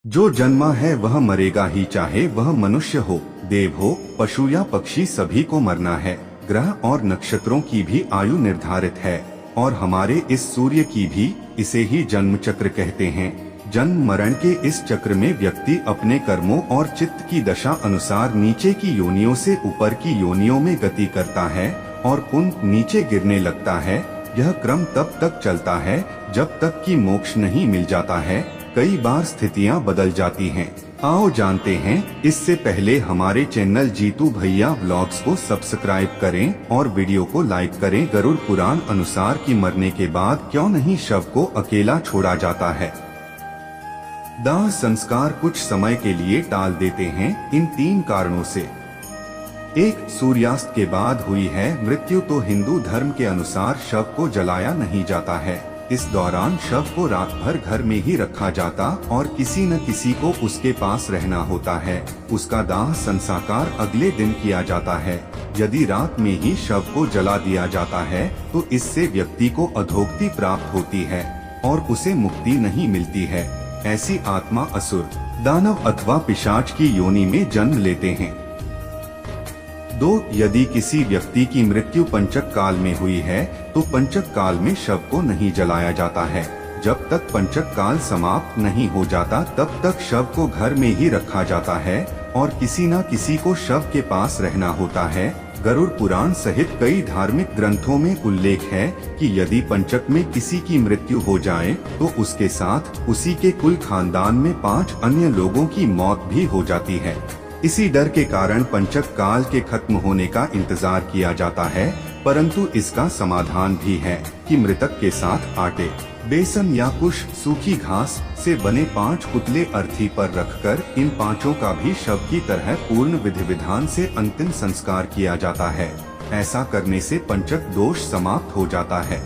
जो जन्मा है वह मरेगा ही, चाहे वह मनुष्य हो, देव हो, पशु या पक्षी, सभी को मरना है। ग्रह और नक्षत्रों की भी आयु निर्धारित है और हमारे इस सूर्य की भी। इसे ही जन्म चक्र कहते हैं। जन्म मरण के इस चक्र में व्यक्ति अपने कर्मों और चित्त की दशा अनुसार नीचे की योनियों से ऊपर की योनियों में गति करता है और पुनः नीचे गिरने लगता है। यह क्रम तब तक चलता है जब तक कि मोक्ष नहीं मिल जाता है। कई बार स्थितियां बदल जाती हैं। आओ जानते हैं। इससे पहले हमारे चैनल जीतू भैया व्लॉग्स को सब्सक्राइब करें और वीडियो को लाइक करें। गरुड़ पुराण अनुसार कि मरने के बाद क्यों नहीं शव को अकेला छोड़ा जाता है। दाह संस्कार कुछ समय के लिए टाल देते हैं इन 3 कारणों से। 1. सूर्यास्त के बाद हुई है मृत्यु तो हिंदू धर्म के अनुसार शव को जलाया नहीं जाता है। इस दौरान शव को रात भर घर में ही रखा जाता और किसी न किसी को उसके पास रहना होता है। उसका दाह संस्कार अगले दिन किया जाता है। यदि रात में ही शव को जला दिया जाता है तो इससे व्यक्ति को अधोगति प्राप्त होती है और उसे मुक्ति नहीं मिलती है। ऐसी आत्मा असुर, दानव अथवा पिशाच की योनि में जन्म लेते हैं। 2. यदि किसी व्यक्ति की मृत्यु पंचक काल में हुई है तो पंचक काल में शव को नहीं जलाया जाता है। जब तक पंचक काल समाप्त नहीं हो जाता तब तक शव को घर में ही रखा जाता है और किसी न किसी को शव के पास रहना होता है। गरुड़ पुराण सहित कई धार्मिक ग्रंथों में उल्लेख है कि यदि पंचक में किसी की मृत्यु हो जाए तो उसके साथ उसी के कुल खानदान में 5 अन्य लोगों की मौत भी हो जाती है। इसी डर के कारण पंचक काल के खत्म होने का इंतजार किया जाता है, परंतु इसका समाधान भी है कि मृतक के साथ आटे, बेसन या कुछ सूखी घास से बने 5 पुतले अर्थी पर रखकर इन 5 का भी शव की तरह पूर्ण विधि विधान से अंतिम संस्कार किया जाता है। ऐसा करने से पंचक दोष समाप्त हो जाता है।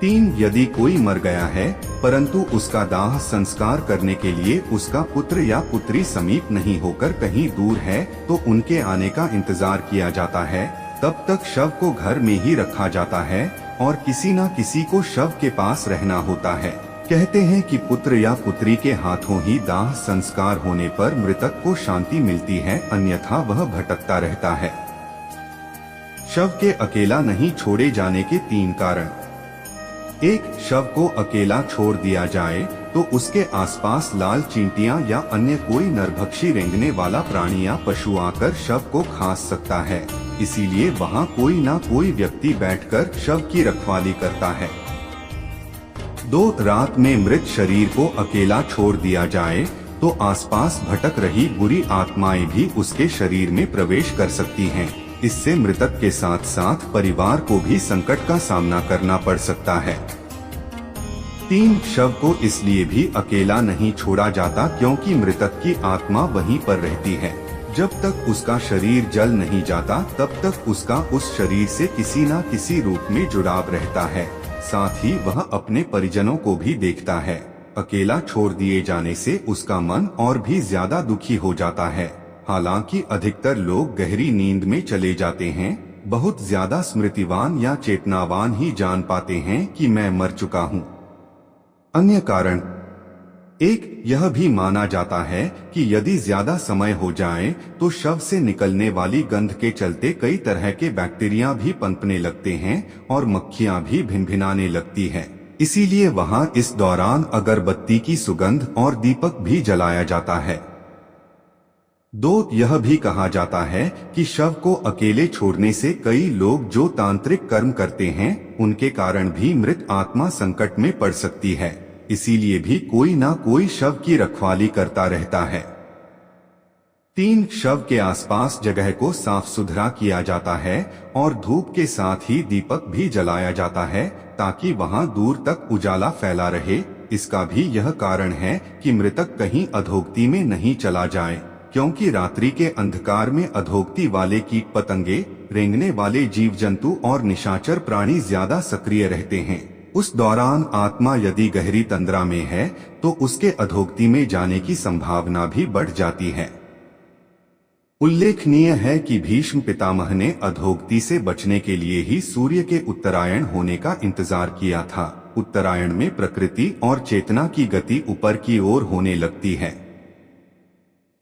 3. यदि कोई मर गया है परंतु उसका दाह संस्कार करने के लिए उसका पुत्र या पुत्री समीप नहीं होकर कहीं दूर है तो उनके आने का इंतजार किया जाता है। तब तक शव को घर में ही रखा जाता है और किसी न किसी को शव के पास रहना होता है। कहते हैं कि पुत्र या पुत्री के हाथों ही दाह संस्कार होने पर मृतक को शांति मिलती है, अन्यथा वह भटकता रहता है। शव के अकेला नहीं छोड़े जाने के 3 कारण। 1. शव को अकेला छोड़ दिया जाए तो उसके आसपास लाल चींटियां या अन्य कोई नरभक्षी रेंगने वाला प्राणी या पशु आकर शव को खा सकता है, इसीलिए वहां कोई ना कोई व्यक्ति बैठकर शव की रखवाली करता है। 2. रात में मृत शरीर को अकेला छोड़ दिया जाए तो आसपास भटक रही बुरी आत्माएं भी उसके शरीर में प्रवेश कर सकती हैं। इससे मृतक के साथ साथ परिवार को भी संकट का सामना करना पड़ सकता है। 3. शव को इसलिए भी अकेला नहीं छोड़ा जाता क्योंकि मृतक की आत्मा वहीं पर रहती है। जब तक उसका शरीर जल नहीं जाता तब तक उसका उस शरीर से किसी न किसी रूप में जुड़ाव रहता है। साथ ही वह अपने परिजनों को भी देखता है। अकेला छोड़ दिए जाने से उसका मन और भी ज्यादा दुखी हो जाता है। हालांकि अधिकतर लोग गहरी नींद में चले जाते हैं। बहुत ज्यादा स्मृतिवान या चेतनावान ही जान पाते हैं कि मैं मर चुका हूँ। अन्य कारण। 1. यह भी माना जाता है कि यदि ज्यादा समय हो जाए तो शव से निकलने वाली गंध के चलते कई तरह के बैक्टीरिया भी पनपने लगते हैं और मक्खियां भी भिनभिनाने लगती हैं। इसीलिए वहां इस दौरान अगरबत्ती की सुगंध और दीपक भी जलाया जाता है। 2. यह भी कहा जाता है कि शव को अकेले छोड़ने से कई लोग जो तांत्रिक कर्म करते हैं उनके कारण भी मृत आत्मा संकट में पड़ सकती है, इसीलिए भी कोई ना कोई शव की रखवाली करता रहता है। 3. शव के आसपास जगह को साफ सुथरा किया जाता है और धूप के साथ ही दीपक भी जलाया जाता है ताकि वहां दूर तक उजाला फैला रहे। इसका भी यह कारण है कि मृतक कहीं अधोगति में नहीं चला जाए, क्योंकि रात्रि के अंधकार में अधोगति वाले कीट पतंगे, रेंगने वाले जीव जंतु और निशाचर प्राणी ज्यादा सक्रिय रहते हैं। उस दौरान आत्मा यदि गहरी तंद्रा में है तो उसके अधोगति में जाने की संभावना भी बढ़ जाती है। उल्लेखनीय है कि भीष्म पितामह ने अधोगति से बचने के लिए ही सूर्य के उत्तरायण होने का इंतजार किया था। उत्तरायण में प्रकृति और चेतना की गति ऊपर की ओर होने लगती है।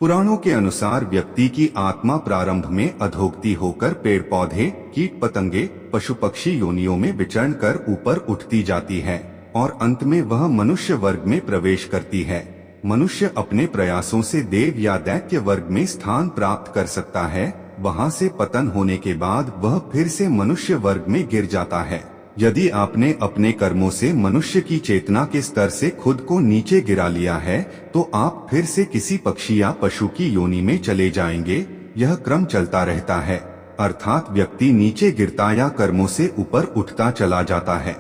पुराणों के अनुसार व्यक्ति की आत्मा प्रारंभ में अधोगति होकर पेड़ पौधे, कीट पतंगे, पशु पक्षी योनियों में विचरण कर ऊपर उठती जाती है और अंत में वह मनुष्य वर्ग में प्रवेश करती है। मनुष्य अपने प्रयासों से देव या दैत्य वर्ग में स्थान प्राप्त कर सकता है। वहां से पतन होने के बाद वह फिर से मनुष्य वर्ग में गिर जाता है। यदि आपने अपने कर्मों से मनुष्य की चेतना के स्तर से खुद को नीचे गिरा लिया है तो आप फिर से किसी पक्षी या पशु की योनि में चले जाएंगे। यह क्रम चलता रहता है, अर्थात व्यक्ति नीचे गिरता या कर्मों से ऊपर उठता चला जाता है।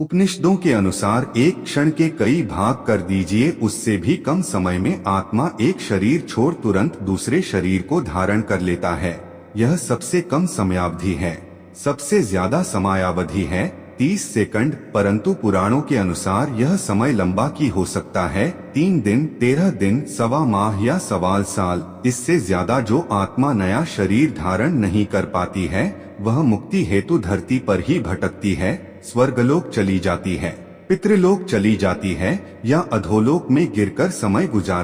उपनिषदों के अनुसार एक क्षण के कई भाग कर दीजिए, उससे भी कम समय में आत्मा एक शरीर छोड़ तुरंत दूसरे शरीर को धारण कर लेता है। यह सबसे कम समयावधि है। सबसे ज्यादा समयावधि है 30 सेकंड, परंतु पुराणों के अनुसार यह समय लंबा की हो सकता है 3 दिन, 13 दिन, सवा माह या सवाल साल। इससे ज्यादा जो आत्मा नया शरीर धारण नहीं कर पाती है वह मुक्ति हेतु धरती पर ही भटकती है, स्वर्गलोक चली जाती है, पितृलोक चली जाती है या अधोलोक में गिरकर समय गुजारती